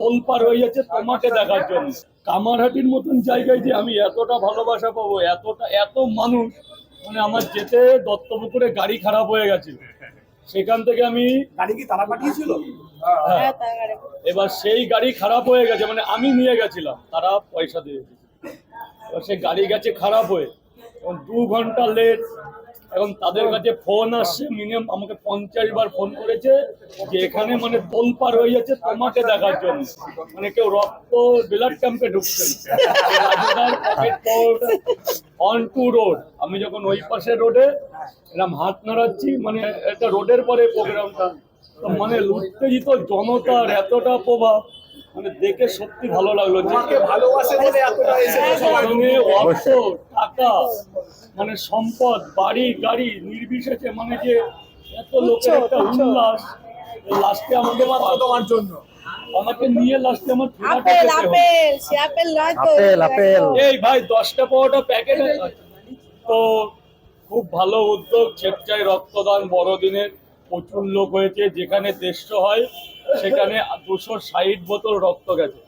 তোলপাড় হয়ে যাচ্ছে তোমাকে দেখার জন্য। কামারহাটির মতন জায়গায় যে আমি এতটা ভালোবাসা পাবো, এত মানুষ, মানে আমার যেতে দত্তপুকুরে গাড়ি খারাপ হয়ে গেছে, সেখান থেকে আমি গাড়ি কি তারা পাঠিয়েছিল? হ্যাঁ, এবার সেই গাড়ি খারাপ হয়ে গেছে, মানে আমি নিয়ে গেছিলাম, তারা পয়সা দিয়ে দিয়েছে। এবার সেই গাড়ি গেছে খারাপ হয়ে, এবং 2 ঘন্টা লেট। এখন তাদের কাছে ফোন আসছে, মিনিমাম আমাকে 50 বার ফোন করেছে যে এখানে মানে তোলপাড় হয়ে যাচ্ছে তোমাকে দেখার জন্য। মানে কেউ রক্ত ব্লাড ক্যাম্পে ঢুকছে অন টু রোড। আমি যখন ওই পাশে রোডে এরকম হাত নাড়াচ্ছি, মানে একটা রোডের পরে প্রোগ্রামটা, মানে উত্তেজিত জনতার এতটা প্রভাব, মানে দেখে সত্যি ভালো লাগলো। ভালোবাসে বলে এতটা অর্থ, টাকা, মানে সম্পদ, বাড়ি গাড়ি নির্বিশেষে, মানে যে এত লোকের একটা উল্লাস। লাস্টে আমাকে তোমার জন্য আমাকে নিয়ে লাস্টে আমার এই ভাই 10টা 15টা প্যাকেট। তো খুব ভালো উদ্যোগ, স্বেচ্ছায় রক্তদান বড়দিনের প্রচুর লোক হয়েছে। যেখানে 150 হয় সেখানে 260 বোতল রক্ত গেছে।